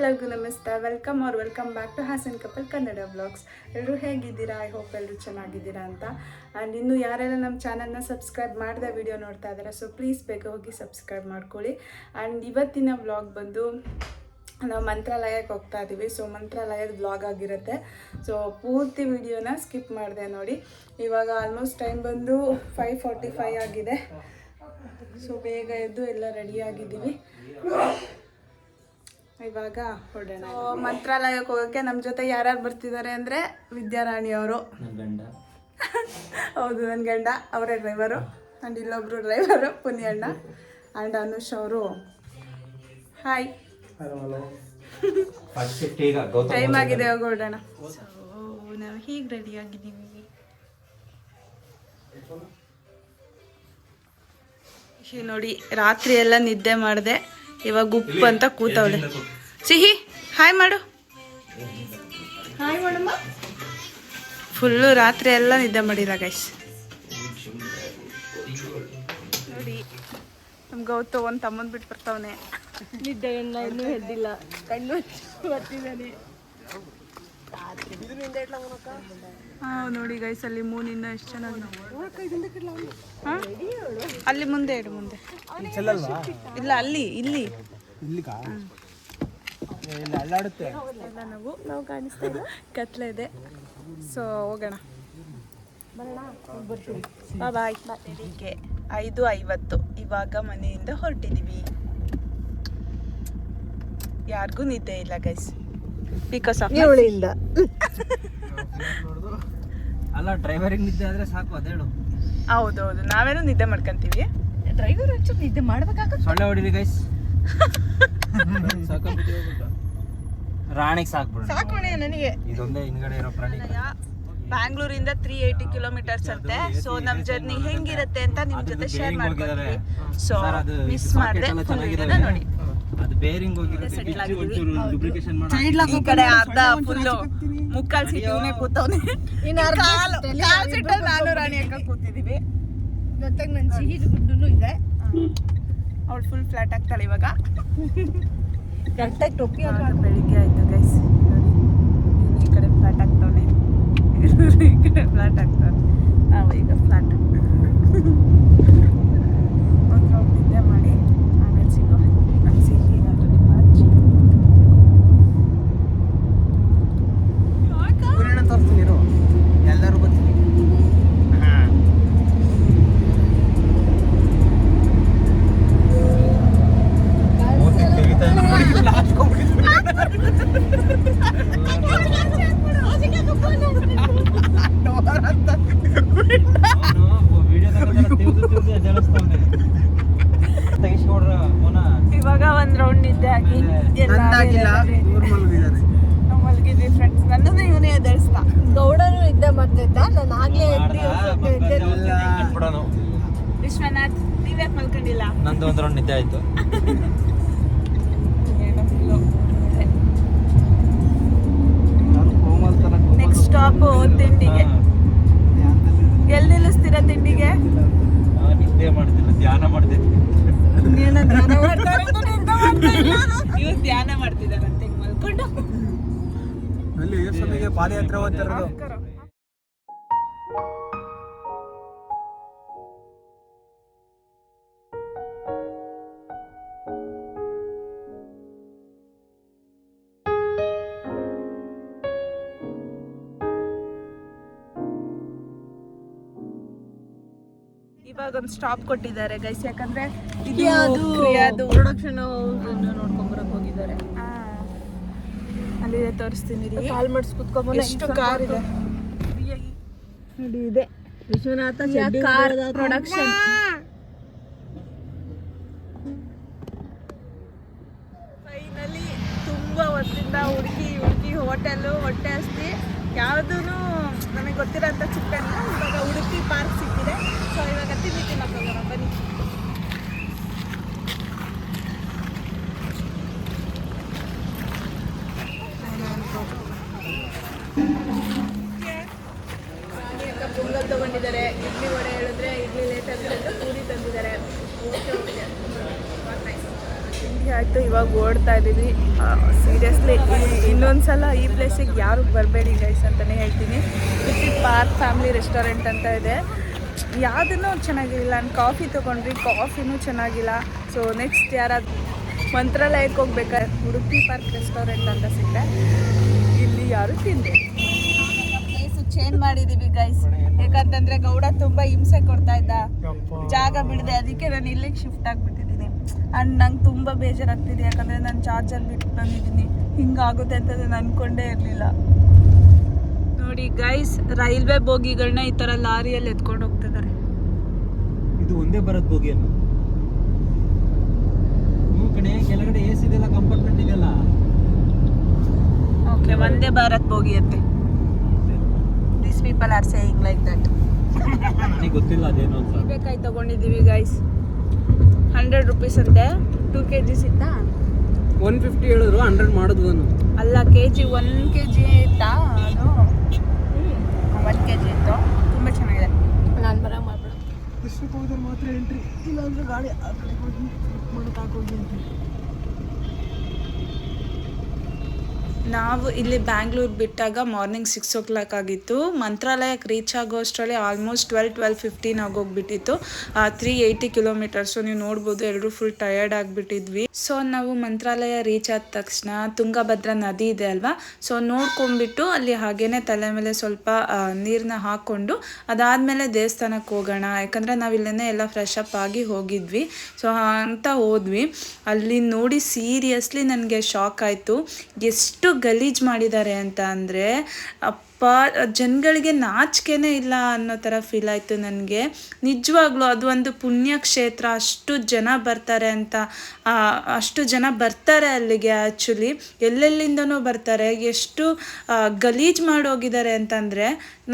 ಎಲ್ಲರಿಗೂ ನಮಸ್ತೆ. Welcome back to Hassan couple Kannada vlogs. ಎಲ್ಲರೂ ಹೇಗಿದ್ದೀರಾ? ಐ ಹೋಪ್ ಎಲ್ಲರೂ ಚೆನ್ನಾಗಿದ್ದೀರಾ ಅಂತ. ಆ್ಯಂಡ್ ಇನ್ನು ಯಾರೆಲ್ಲ ನಮ್ಮ ಚಾನಲ್ನ ಸಬ್ಸ್ಕ್ರೈಬ್ ಮಾಡಿದ ವಿಡಿಯೋ ನೋಡ್ತಾ ಇದ್ದಾರೆ, ಸೊ ಪ್ಲೀಸ್ ಬೇಗ ಹೋಗಿ ಸಬ್ಸ್ಕ್ರೈಬ್ ಮಾಡ್ಕೊಳ್ಳಿ. ಆ್ಯಂಡ್ ಇವತ್ತಿನ ವ್ಲಾಗ್ ಬಂದು ನಾವು ಮಂತ್ರಾಲಯಕ್ಕೆ ಹೋಗ್ತಾ ಇದ್ದೀವಿ. ಸೊ ಮಂತ್ರಾಲಯದ ವ್ಲಾಗ್ ಆಗಿರುತ್ತೆ. ಸೊ ಪೂರ್ತಿ ವಿಡಿಯೋನ ಸ್ಕಿಪ್ ಮಾಡಿದೆ ನೋಡಿ. ಇವಾಗ ಆಲ್ಮೋಸ್ಟ್ ಟೈಮ್ ಬಂದು 5:45 ಆಗಿದೆ. ಸೊ ಬೇಗ ಎದ್ದು ಎಲ್ಲ ರೆಡಿಯಾಗಿದ್ದೀವಿ. ಇವಾಗ ಹೊರಡೋಣ. ಮಂತ್ರಾಲಯಕ್ಕೆ ಹೋಗೋಕ್ಕೆ ನಮ್ಮ ಜೊತೆ ಯಾರ್ಯಾರು ಬರ್ತಿದ್ದಾರೆ ಅಂದರೆ ವಿದ್ಯಾರಾಣಿ ಅವರು, ಹೌದು ನನ್ನ ಗಂಡ, ಅವರೇ ಡ್ರೈವರು. ಆ್ಯಂಡ್ ಇಲ್ಲೊಬ್ರು ಡ್ರೈವರು ಪುಣ್ಯಣ್ಣ. ಆ್ಯಂಡ್ ಅನುಷ್ ಅವರು. ಹಾಯ್, ಟೈಮ್ ಆಗಿದೆ, ಹೋಗಿ ಹೊರಡೋಣ. ಸೊ ನಾವು ಹೀಗೆ ರೆಡಿಯಾಗಿದ್ದೀವಿ. ನೋಡಿ, ರಾತ್ರಿ ಎಲ್ಲ ನಿದ್ದೆ ಮಾಡಿದೆ. ಇವಾಗ ಉಪ್ಪು ಅಂತ ಕೂತವಳೆ. ಸಿಹಿ ಹಾಯ್ ಮಾಡು. ಹಾಯ್ ಮಾಡಮ್ಮ. ಫುಲ್ಲು ರಾತ್ರಿ ಎಲ್ಲ ನಿದ್ದೆ ಮಾಡಿಲ್ಲ ಗೈಸ್. ನೋಡಿ ನಮ್ಮ ಗೌತು ಒಂದು ತಮ್ಮನ್ ಬಿಟ್ಟು ಬರ್ತಾವನೆ. ನಿದ್ದೆ ಇನ್ನೂ ಎದ್ದಿಲ್ಲ, ಕಣ್ಣು ಬರ್ತಿದ್ದಾನೆ. ನೋಡಿ ಗೈಸ್, ಅಲ್ಲಿ ಮೂನಿಂದ ಎಷ್ಟು ಚೆನ್ನಾಗಿ. ಅಲ್ಲಿ ಮುಂದೆ ಇಡು, ಮುಂದೆ ಇಲ್ಲ, ಅಲ್ಲಿ ಇಲ್ಲಿ ಎಲ್ಲ ನಾವು ಕಾಣಿಸ್ತಾ ಇಲ್ಲ, ಕತ್ಲೆ ಇದೆ. ಸೊ ಹೋಗೋಣ, ಬಾಯ್. ಬೆಳಿಗ್ಗೆ 5:50 ಇವಾಗ ಮನೆಯಿಂದ ಹೊರಟಿದ್ದೀವಿ. ಯಾರಿಗೂ ನಿದ್ದೆ ಇಲ್ಲ ಗೈಸ್, ಬಿಕಾಸ್ ಆಫ್ ಇವಳಿಂದ. ಅಲ್ಲ, ಡ್ರೈವರಿಗೆ ನಿದ್ದೆ ಆದ್ರೆ ಸಾಕು, ಅದೇಳು. ಹೌದೌದು, ನಾವೇನು ನಿದ್ದೆ ಮಾಡ್ಕೊಂತೀವಿ. ಡ್ರೈವರ್ ಒಂಚೂರು ನಿದ್ದೆ ಮಾಡ್ಬೇಕಾಗುತ್ತೆ. ಸೊಳ್ಳೆ ಹೊಡಿರಿ ಗೈಸ್. ರಾಣಿಗೆ ಸಾಕ್ಬಿಡ. ಸಾಕೋಣೆ ನನಗೆ. ಇದೊಂದೇ ಹಿಂದ್ಗಡೆ ಇರೋ ಪ್ರಾಣಿ. ಬ್ಯಾಂಗ್ಳೂರಿಂದ 380 ಕಿಲೋಮೀಟರ್ಸ್ ಅಂತೆ. ಸೊ ನಮ್ ಜರ್ನಿ ಹೆಂಗಿರುತ್ತೆ ಅಂತ ನಿಮ್ ಜೊತೆ ಶೇರ್ ಮಾಡ್ಕೊತೀವಿ. ಸೊ ಮಿಸ್ ಮಾಡಿದ್ರೆ ಫುಲ್ ವಿಡಿಯೋನ ನೋಡಿ. ಅದು ಬೇರಿಂಗ್ ಹೋಗಿರುತ್ತೆ. ಈ ಕಡೆ ಅರ್ಧ ಫುಲ್ಲು ಮುಕ್ಕಾಲ್ ಸೀಟ್ ಇವನೇ ಕೂತವನೆ. ಕಾಲ್ ಸೀಟಲ್ಲಿ ನಾನು ರಾಣಿ ಅಕ್ಕ ಕೂತಿದ್ದೀವಿ. ಜೊತೆಗೆ ನನ್ನ ಸಿಹಿ ಗುಡ್ಡು ಇದೆ. ಅವಳು ಫುಲ್ ಫ್ಲಾಟ್ ಆಗ್ತಾಳೆ ಇವಾಗ. ಕರೆಕ್ಟಾಗಿ ಟೊಪ್ಪಿ ಬೆಳಿಗ್ಗೆ ಆಯ್ತು ಗೈಸ್. ನೋಡಿ, ಈ ಕಡೆ ಫ್ಲಾಟ್ ಆಗ್ತಾವನೆ, ಈ ಕಡೆ ಫ್ಲಾಟ್ ಆಗ್ತಾವೆ. ನಾವು ಈಗ ಫ್ಲಾಟ್ ಒಂದು ರೌಂಡ್ ನಿದ್ದೆ ಮಾಡಿ ಆಮೇಲೆ ಸಿಗೋ. ನಮ್ಮ ಸಿಹಿ ಆಲ್ರೆಡಿ ಮಾಚಿ ತೋರಿಸ್ತೀನಿ, ಎಲ್ಲರೂ ಬರ್ತೀನಿ. ಇವಾಗ ಒಂದ್ ರೌಂಡ್ ನಿದ್ದೆ ಆಗಿ ಮಲಗಿದ್ವಿ ಫ್ರೆಂಡ್ಸ್. ನನ್ನನ್ನು ಇವನೇ ಎದುರಿಸ್ತಾ. ಗೌಡನು ನಿದ್ದೆ ಮಾಡ್ತಿದ್ದ, ನಾನು ಆಗ್ಲೇ ವಿಶ್ವನಾಥ್, ನೀವ್ಯಾಕೆ ಮಲ್ಕೊಂಡಿಲ್ಲ? ನಂದು ಒಂದ್ ರೌಂಡ್ ನಿದ್ದೆ ಆಯ್ತು. ನೆಕ್ಸ್ಟ್ ಸ್ಟಾಪ್ ತಿಂಡಿಗೆ. ಎಲ್ಲಿ ನಿಲ್ಲಿಸ್ತೀರಾ ತಿಂಡಿಗೆ? ನಿದ್ದೆ ಮಾಡ್ತಿಲ್ಲ, ಧ್ಯಾನ ಮಾಡ್ತಿದ್ವಿ. ಇವ್ರು ಧ್ಯಾನ ಮಾಡ್ತಿದ್ದಾರಂತೆ ಮಲ್ಕೊಂಡು. ಅಲ್ಲಿ ಸಮಯಕ್ಕೆ ಪಾದಯಾತ್ರೆ ಹೋಗ್ತಿರೋದು. ಇವಾಗ ಒಂದು ಸ್ಟಾಪ್ ಕೊಟ್ಟಿದ್ದಾರೆ ಗೈಸ್, ಯಾಕಂದ್ರೆ ಇದು ಪ್ರೊಡಕ್ಷನ್ ನೋಡ್ಕೊಂಡ್ ಬರಕ್ ಹೋಗಿದ್ದಾರೆ. ಅಲ್ಲಿದೆ, ತೋರಿಸ್ತೀನಿ. ಕಾಲ್ ಮಾಡಿಸ್ ಕುತ್ಕೊಂಡ್ಬಂದು ಎಷ್ಟು ಕಾರ್ ಇದೆ ನೋಡಿ. ಇದೆ ವಿಶ್ವನಾಥ ಕಾರ್ ಪ್ರೊಡಕ್ಷನ್. ಫೈನಲಿ ತುಂಬಾ ಹೊತ್ತಿಂದ ಹುಡುಕಿ ಹೋಟೆಲ್ಲು ಹೊಟ್ಟೆ ಹಸ್ತಿ ಯಾವುದೂ ನಮಗೆ ಗೊತ್ತಿರೋಂಥ ಚಿಕ್ಕಣ್ಣ. ಇವಾಗ ಉಡುಪಿ ಪಾರ್ಕ್ ಸಿಕ್ಕಿದೆ. ಸೊ ಇವಾಗ ತಿಂಡಿ ತಿನ್ನಕ್ಕೆ ಹೋಗೋಣ ಬನ್ನಿ. ಪೊಂಗಲ್ ತಗೊಂಡಿದ್ದಾರೆ. ಇಡ್ಲಿ ವಡೆ ಹೇಳಿದ್ರೆ ಇಡ್ಲಿ ಲೇಟ್ ಆಗಿರೋದು ಪೂರಿ ತಂದಿದ್ದಾರೆ. ಓಕೆ ಓಕೆ, ತಿಂಡಿ ಆಯಿತು, ಇವಾಗ ಓಡ್ತಾ ಇದ್ದೀವಿ. ಸೀರಿಯಸ್ಲಿ ಇನ್ನೊಂದ್ಸಲ ಈ ಪ್ಲೇಸಿಗೆ ಯಾರು ಬರಬೇಡಿ ಗೈಸ್ ಅಂತಲೇ ಹೇಳ್ತೀನಿ. ಉಡುಪಿ ಪಾರ್ಕ್ ಫ್ಯಾಮಿಲಿ ರೆಸ್ಟೋರೆಂಟ್ ಅಂತ ಇದೆ. ಯಾವುದನ್ನೂ ಚೆನ್ನಾಗಿಲ್ಲ. ನಾನು ಕಾಫಿ ತೊಗೊಂಡ್ರಿ, ಕಾಫಿನೂ ಚೆನ್ನಾಗಿಲ್ಲ. ಸೊ ನೆಕ್ಸ್ಟ್ ಯಾರಾದ್ರು ಮಂತ್ರಾಲಯಕ್ಕೆ ಹೋಗ್ಬೇಕಾದ್ರೆ ಉಡುಪಿ ಪಾರ್ಕ್ ರೆಸ್ಟೋರೆಂಟ್ ಅಂತ ಸಿಗುತ್ತೆ, ಇಲ್ಲಿ ಯಾರು ತಿಂದೆ. ಪ್ಲೇಸು ಚೇಂಜ್ ಮಾಡಿದ್ದೀವಿ ಗೈಸ್, ಯಾಕಂತಂದರೆ ಗೌಡ ತುಂಬ ಹಿಂಸೆ ಕೊಡ್ತಾ ಇದ್ದ, ಜಾಗ ಬಿಡದೆ. ಅದಕ್ಕೆ ನಾನು ಇಲ್ಲಿಗೆ ಶಿಫ್ಟ್ ಆಗಿಬಿಟ್ಟಿದ್ದೀನಿ. ಆ್ಯಂಡ್ ನಂಗೆ ತುಂಬ ಬೇಜಾರಾಗ್ತಿದೆ, ಯಾಕಂದರೆ ನಾನು ಚಾರ್ಜರ್ ಬಿಟ್ಟು ಬಂದಿದ್ದೀನಿ. ಹಿಂಗಾಗುತ್ತೆ ಅಂತ ನಾನು ಅಂದ್ಕೊಂಡೇ ಇರಲಿಲ್ಲ. ನೋಡಿ ಗೈಸ್, ರೈಲ್ವೆ ಬೋಗಿಗಳನ್ನ ಈ ಥರ ಲಾರಿಯಲ್ಲಿ ಎತ್ಕೊಂಡು ಹೋಗ್ತಿದ್ದಾರೆ. ಇದು ಒಂದೇ ಬರೋದು ಬೋಗಿಯನ್ನು ಕಡೆ ಕೆಳಗಡೆ ಎ ಸಿ ಇದೆಲ್ಲ, ಕಂಪಾರ್ಟ್ಮೆಂಟ್ ಇದೆಲ್ಲ. ಓಕೆ, ಒಂದೇ ಭಾರತ್ ಬೋಗಿ ಅಂತೆ. This people are saying like that. ನನಗೆ ಗೊತ್ತಿಲ್ಲ ಅದೇನು ಅಂತ. ಬೇಕಾಗಿ ತಗೊಂಡಿದ್ದೀವಿ ಗೈಸ್, 100 rupees ಅಂತೆ. 2 kg ಇತ್ತಾ? 150 ಹೇಳಿದ್ರು, 100 ಮಾಡಿದ್ವು. ಅಲ್ಲ, ಕೆಜಿ 1 kg ಇತ್ತಾ? ಅದು 1 kg ಇತ್ತು. ತುಂಬ ಚೆನ್ನಾಗಿದೆ. ನಾನು ಬರೋಂಗೆ ಮಾಡ್ಬಿಡು. ಎಷ್ಟಕ್ಕೆ ಹೋದ್ರೆ ಮಾತ್ರ ಎಂಟ್ರಿ, ಇಲ್ಲಾಂದ್ರೆ ಗಾಡಿ ಆ ಕಡೆ ಹೋಗಿ ಮಾಡೋಕ್ಕಾಗೋಗಿ ಎಂಟ್ರಿ. ನಾವು ಇಲ್ಲಿ ಬ್ಯಾಂಗ್ಳೂರು ಬಿಟ್ಟಾಗ ಮಾರ್ನಿಂಗ್ 6 o'clock ಆಗಿತ್ತು. ಮಂತ್ರಾಲಯಕ್ಕೆ ರೀಚ್ ಆಗೋ ಅಷ್ಟರಲ್ಲಿ ಆಲ್ಮೋಸ್ಟ್ 12:15 ಆಗೋಗ್ಬಿಟ್ಟಿತ್ತು. 380 ಕಿಲೋಮೀಟರ್ಸು ನೀವು ನೋಡ್ಬೋದು. ಎಲ್ಲರೂ ಫುಲ್ ಟಯರ್ಡ್ ಆಗಿಬಿಟ್ಟಿದ್ವಿ. ಸೊ ನಾವು ಮಂತ್ರಾಲಯ ರೀಚ್ ಆದ ತಕ್ಷಣ ತುಂಗಭದ್ರಾ ನದಿ ಇದೆ ಅಲ್ವಾ, ಸೊ ನೋಡ್ಕೊಂಡ್ಬಿಟ್ಟು ಅಲ್ಲಿ ಹಾಗೇನೆ ತಲೆ ಮೇಲೆ ಸ್ವಲ್ಪ ನೀರನ್ನ ಹಾಕ್ಕೊಂಡು ಅದಾದಮೇಲೆ ದೇವಸ್ಥಾನಕ್ಕೆ ಹೋಗೋಣ, ಯಾಕಂದರೆ ನಾವು ಇಲ್ಲೇ ಎಲ್ಲ ಫ್ರೆಶ್ ಅಪ್ ಆಗಿ ಹೋಗಿದ್ವಿ. ಸೊ ಅಂತ ಹೋದ್ವಿ. ಅಲ್ಲಿ ನೋಡಿ ಸೀರಿಯಸ್ಲಿ ನನಗೆ ಶಾಕ್ ಆಯಿತು. ಎಷ್ಟು ಗಲೀಜು ಮಾಡಿದ್ದಾರೆ ಅಂತ ಅಂದರೆ, ಜನಗಳಿಗೆ ನಾಚಿಕೆನೇ ಇಲ್ಲ ಅನ್ನೋ ಥರ ಫೀಲ್ ಆಯಿತು ನನಗೆ. ನಿಜವಾಗ್ಲೂ ಅದು ಒಂದು ಪುಣ್ಯಕ್ಷೇತ್ರ. ಅಷ್ಟು ಜನ ಬರ್ತಾರೆ ಅಂತ, ಅಷ್ಟು ಜನ ಬರ್ತಾರೆ ಅಲ್ಲಿಗೆ. ಆ್ಯಕ್ಚುಲಿ ಎಲ್ಲೆಲ್ಲಿಂದನೂ ಬರ್ತಾರೆ. ಎಷ್ಟು ಗಲೀಜು ಮಾಡೋಗಿದ್ದಾರೆ ಅಂತಂದರೆ,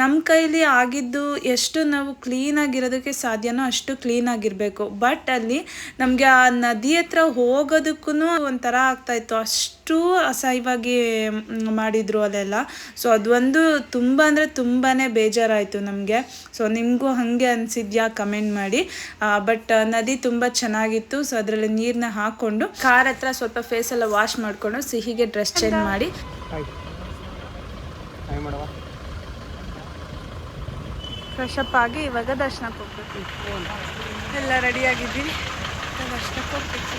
ನಮ್ಮ ಕೈಲಿ ಆಗಿದ್ದು ಎಷ್ಟು ನಾವು ಕ್ಲೀನಾಗಿರೋದಕ್ಕೆ ಸಾಧ್ಯನೋ ಅಷ್ಟು ಕ್ಲೀನಾಗಿರಬೇಕು. ಬಟ್ ಅಲ್ಲಿ ನಮಗೆ ಆ ನದಿ ಹತ್ರ ಹೋಗೋದಕ್ಕೂ ಒಂಥರ ಆಗ್ತಾಯಿತ್ತು, ಅಷ್ಟು ಅಸಹ್ಯವಾಗಿ ಮಾಡಿದರು ಅಲ್ಲೆಲ್ಲ. ಸೊ ಅದೊಂದು ತುಂಬ ಅಂದರೆ ತುಂಬಾ ಬೇಜಾರಾಯಿತು ನಮಗೆ. ಸೊ ನಿಮಗೂ ಹಾಗೆ ಅನಿಸಿದ್ಯಾ ಕಮೆಂಟ್ ಮಾಡಿ. ಬಟ್ ನದಿ ತುಂಬ ಚೆನ್ನಾಗಿತ್ತು. ಸೊ ಅದರಲ್ಲಿ ನೀರನ್ನ ಹಾಕ್ಕೊಂಡು ಕಾರ್ ಹತ್ರ ಸ್ವಲ್ಪ ಫೇಸೆಲ್ಲ ವಾಶ್ ಮಾಡಿಕೊಂಡು ಸಿಹಿಗೆ ಡ್ರೆಸ್ ಚೇಂಜ್ ಮಾಡಿ ಫ್ರೆಶ್ ಅಪ್ ಆಗಿ ಇವಾಗ ದರ್ಶನಕ್ಕೆ ಹೋಗ್ಬೇಕು. ಎಲ್ಲ ರೆಡಿಯಾಗಿದ್ದೀವಿ, ದರ್ಶನಕ್ಕೆ ಹೋಗ್ಬೇಕು.